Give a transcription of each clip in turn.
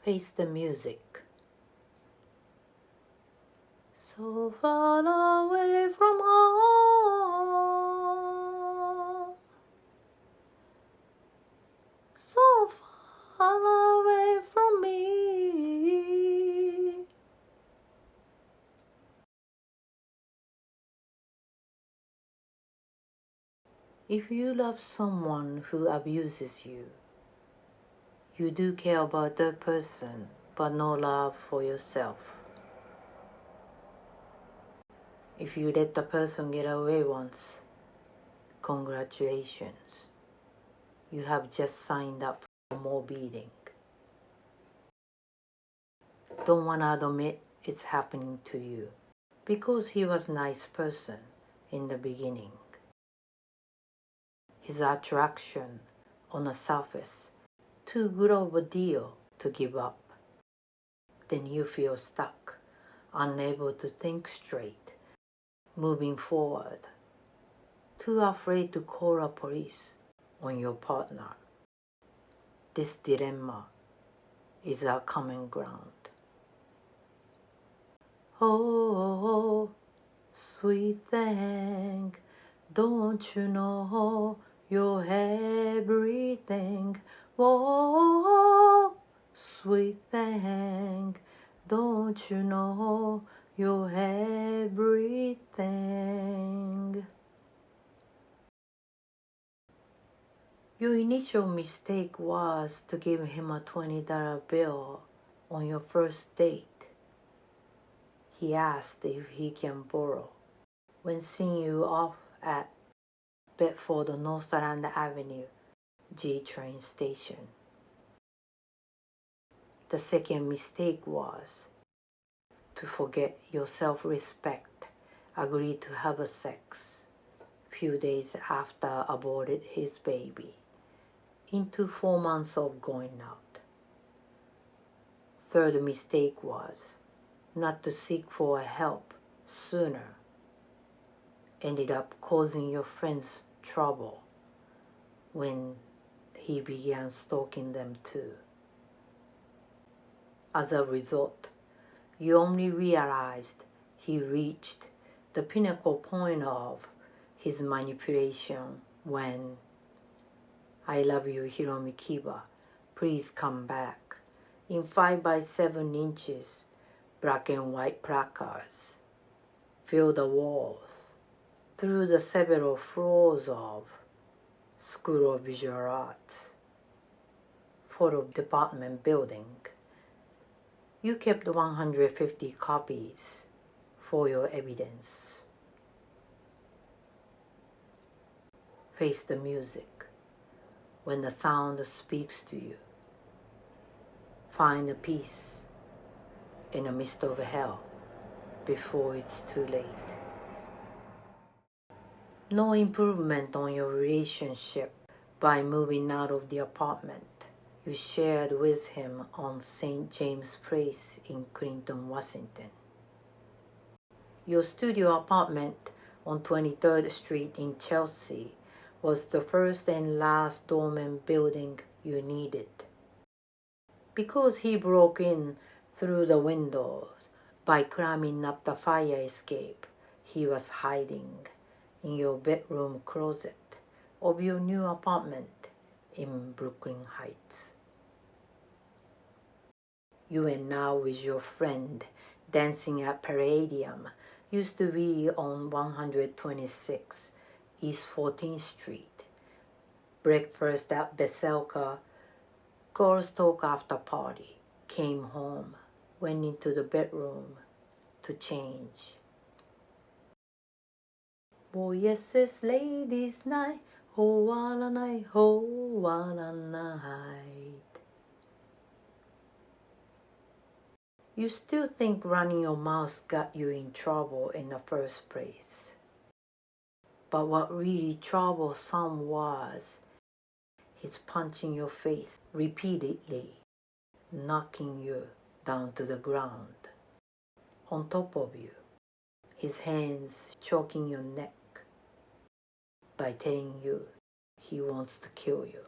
Face the music. So far away from home, so far away from me. If you love someone who abuses you, you do care about that person, but no love for yourself. If you let the person get away once, congratulations. You have just signed up for more beating. Don't want to admit it's happening to you, because he was a nice person in the beginning. His attraction on the surface, too good of a deal to give up. Then you feel stuck, unable to think straight, moving forward, too afraid to call the police on your partner. This dilemma is our common ground. Oh, sweet thing, don't you know you're everything? Oh, sweet thing, don't you know you're everything? Your initial mistake was to give him a $20 bill on your first date. He asked if he can borrow when seeing you off at Bedford Northland Avenue G train station. The second mistake was to forget your self-respect, agree to have a sex few days after aborted his baby, into 4 months of going out. Third mistake was not to seek for help sooner. Ended up causing your friends trouble when he began stalking them too. As a result, you only realized he reached the pinnacle point of his manipulation when "I love you, Hiromi Kiba, please come back" in 5 by 7 inches black and white placards fill the walls through the several floors of School of Visual Arts photo department building. You kept 150 copies for your evidence. Face the music when the sound speaks to you. Find a peace in the midst of hell before it's too late. No improvement on your relationship by moving out of the apartment you shared with him on St. James Place in Clinton, Washington. Your studio apartment on 23rd Street in Chelsea was the first and last dormant building you needed. Because he broke in through the windows by climbing up the fire escape, he was hiding in your bedroom closet of your new apartment in Brooklyn Heights. You and now with your friend dancing at Palladium used to be on 126 East 14th Street. Breakfast at Beselka, girls talk after party, came home, went into the bedroom to change. Oh yes, it's ladies' night, oh what a night, oh what a night. You still think running your mouth got you in trouble in the first place. But what really troubled some was his punching your face repeatedly, knocking you down to the ground, on top of you, his hands choking your neck by telling you he wants to kill you.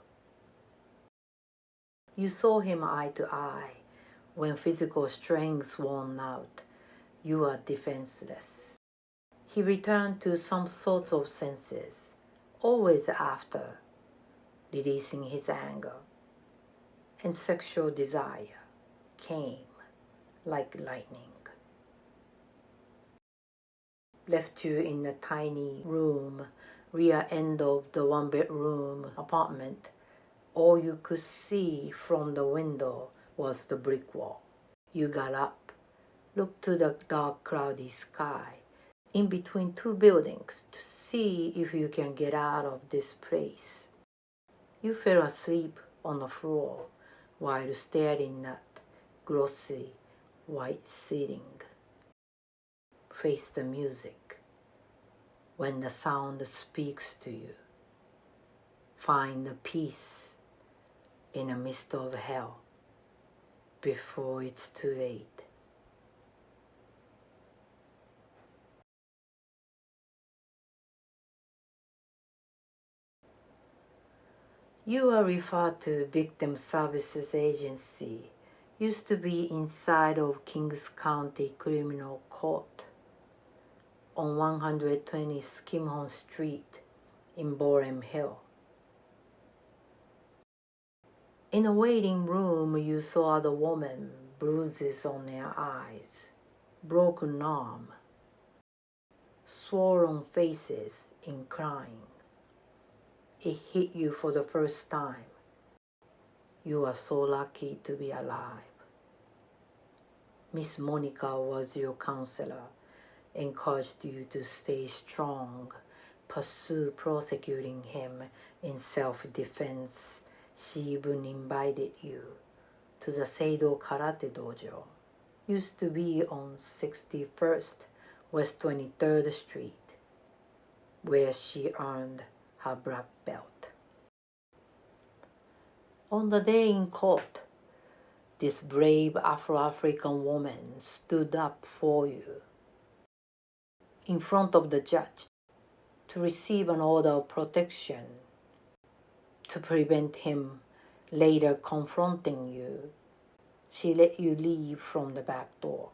You saw him eye to eye When physical strength worn out, you are defenseless. He returned to some sorts of senses, always after releasing his anger, and sexual desire came like lightning. Left you in a tiny room, rear end of the one-bedroom apartment. All you could see from the window was the brick wall. You got up, looked to the dark, cloudy sky, in between two buildings, to see if you can get out of this place. You fell asleep on the floor while staring at glossy white ceiling. Face the music. When the sound speaks to you, find the peace in the midst of hell before it's too late. You are referred to Victim Services Agency. Used to be inside of Kings County Criminal Court on 120 Skimhorn Street in Boream Hill. In a waiting room, you saw the woman, bruises on their eyes, broken arm, swollen faces in crying. It hit you for the first time. You are so lucky to be alive. Miss Monica was your counselor, encouraged you to stay strong, pursue prosecuting him in self-defense. She even invited you to the Seido Karate Dojo. Used to be on 61st West 23rd Street, where she earned her black belt. On the day in court, this brave Afro-African woman stood up for you in front of the judge to receive an order of protection to prevent him later confronting you. She let you leave from the back door.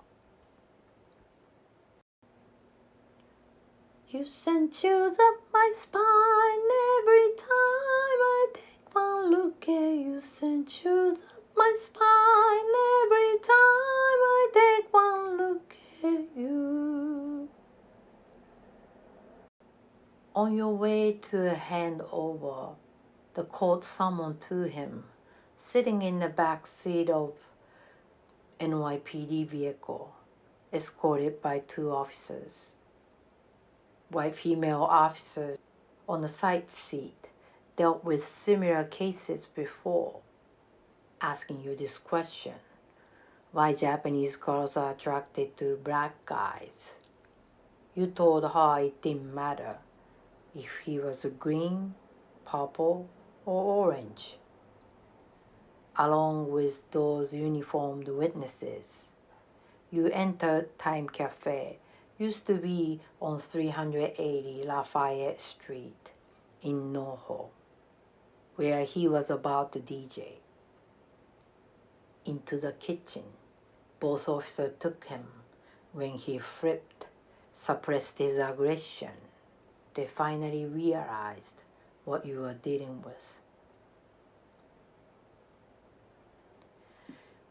You send chills up my spine every time I take one look at you. Send chills up my spine every time I take one look at you. On your way to a handover, the court summoned to him, sitting in the back seat of NYPD vehicle, escorted by two officers. White female officers on the side seat dealt with similar cases before, asking you this question: why Japanese girls are attracted to black guys? You told her it didn't matter if he was green, purple, or orange. Along with those uniformed witnesses, you entered Time Cafe. Used to be on 380 Lafayette Street in NoHo, where he was about to DJ. Into the kitchen, both officers took him. When he flipped, suppressed his aggression, they finally realized what you were dealing with.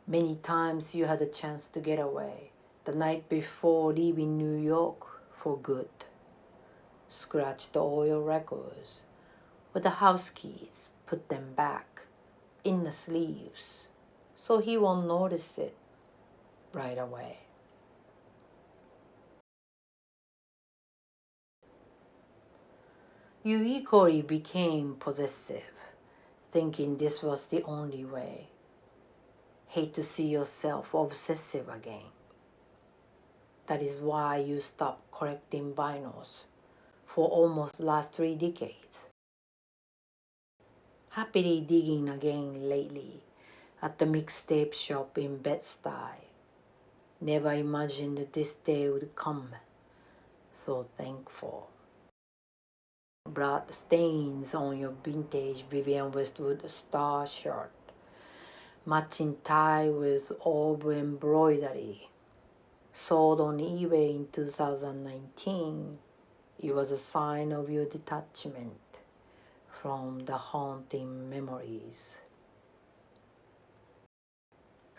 Many times you had a chance to get away. The night before leaving New York for good, scratch the oil records with the house keys, put them back in the sleeves so he won't notice it right away. You equally became possessive, thinking this was the only way. Hate to see yourself obsessive again. That is why you stopped collecting vinyls for almost the last 3 decades. Happily digging again lately at the Mixtape shop in Bed-Stuy. Never imagined this day would come. So thankful. Blood stains on your vintage Vivienne Westwood star shirt. matching tie with over embroidery. Sold on eBay in 2019, it was a sign of your detachment from the haunting memories.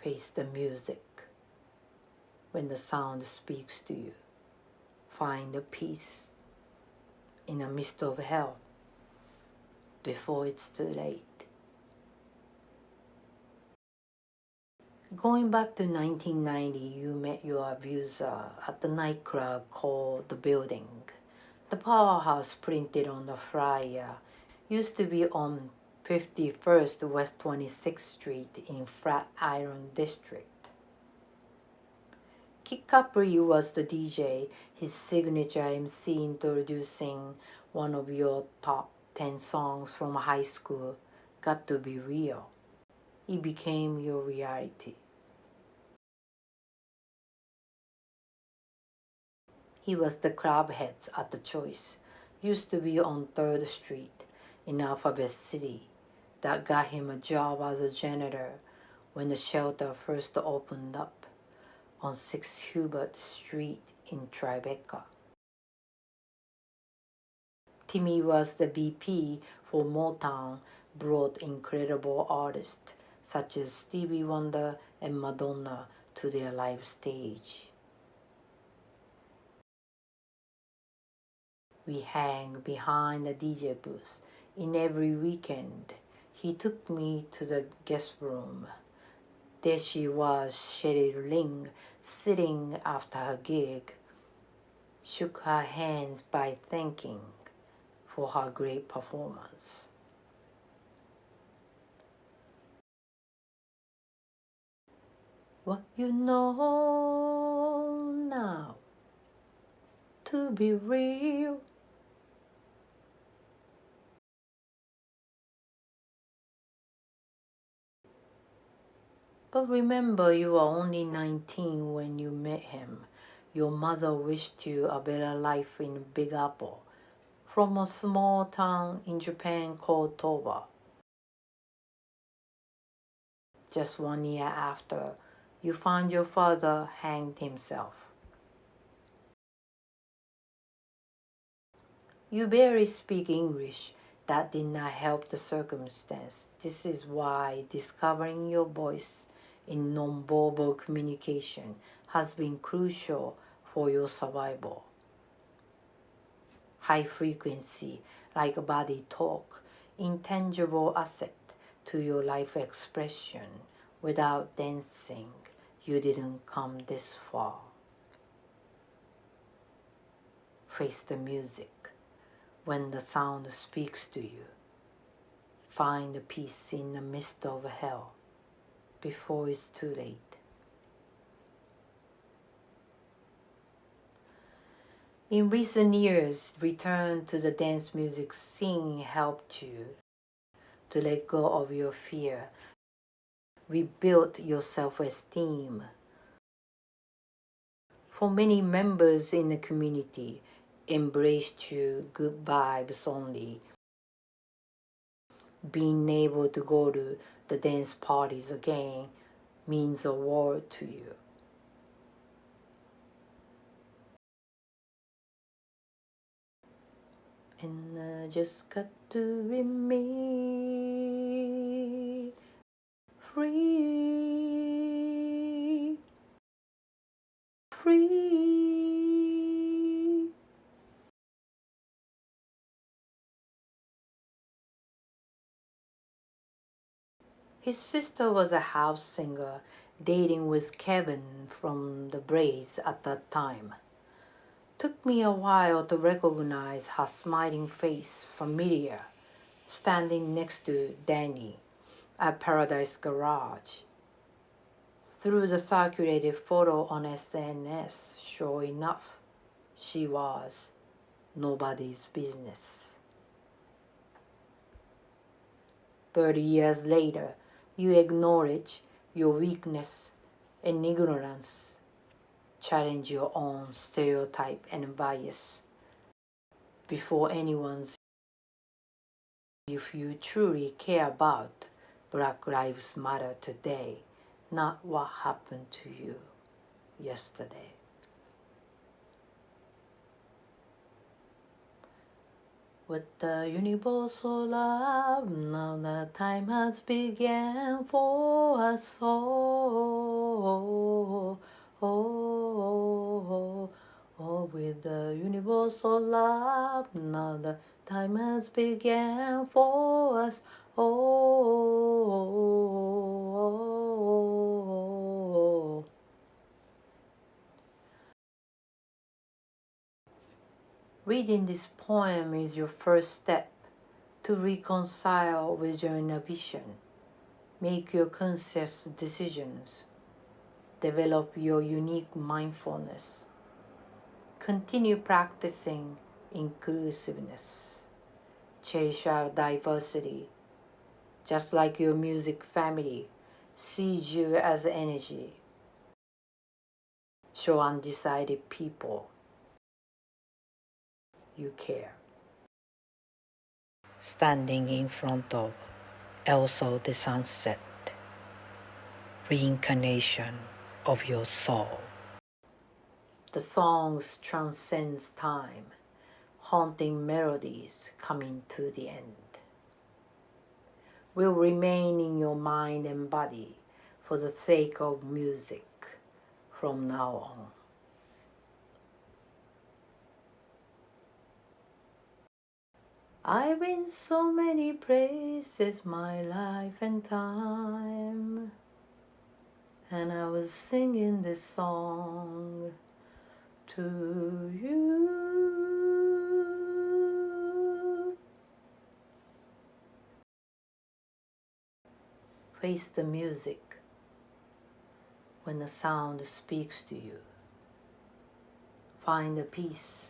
Face the music. When the sound speaks to you, find a peace in the midst of hell before it's too late. Going back to 1990, you met your abuser at the nightclub called The Building. The powerhouse printed on the flyer used to be on 51st West 26th Street in Flatiron District. Kid Capri was the DJ, his signature MC introducing one of your top 10 songs from high school, Got to Be Real. It became your reality. He was the club head at the Choice, used to be on 3rd Street in Alphabet City, that got him a job as a janitor when the shelter first opened up on 6th Hubert Street in Tribeca. Timmy was the VP for Motown, brought incredible artists such as Stevie Wonder and Madonna to their live stage. We hang behind the DJ booth in every weekend. He took me to the guest room. There she was, Sherry Ling, sitting after her gig, shook her hands by thanking for her great performance. What you know now to be real. But remember, you were only 19 when you met him. Your mother wished you a better life in Big Apple, from a small town in Japan called Toba. Just 1 year after, you found your father hanged himself. You barely speak English. That did not help the circumstance. This is why discovering your voice in nonverbal communication has been crucial for your survival. High frequency, like body talk, intangible asset to your life expression. Without dancing, you didn't come this far. Face the music. When the sound speaks to you, find a peace in the midst of hell before it's too late. In recent years, return to the dance music scene helped you to let go of your fear, rebuild your self-esteem. For many members in the community, embraced you good vibes only. Being able to go to the dance parties again means a world to you. And I just got to remain free, free. His sister was a house singer, dating with Kevin from the Braves at that time. Took me a while to recognize her smiling face, familiar, standing next to Danny at Paradise Garage. Through the circulated photo on SNS, sure enough, she was nobody's business. 30 years later, you acknowledge your weakness and ignorance, challenge your own stereotype and bias before anyone's. If you truly care about Black Lives Matter today, not what happened to you yesterday. With the universal love, now the time has begun for us all. With the universal love, now the time has begun for us all. Reading this poem is your first step to reconcile with your inner vision. Make your conscious decisions. Develop your unique mindfulness. Continue practicing inclusiveness. Cherish our diversity. Just like your music family sees you as energy. Show undecided people you care. Standing in front of also the sunset, reincarnation of your soul. The songs transcends time, haunting melodies coming to the end. Will remain in your mind and body for the sake of music from now on. I've been so many places my life and time, and I was singing this song to you. Face the music when the sound speaks to you. Find a peace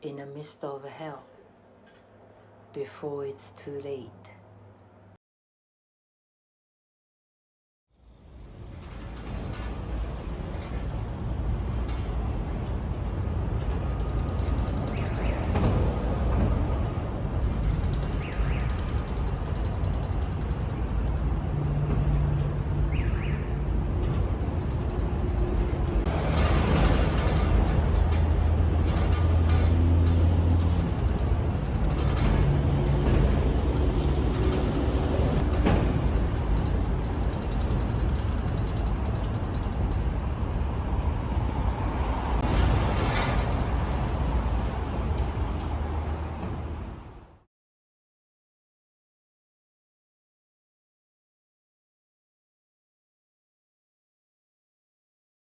in the midst of hell before it's too late.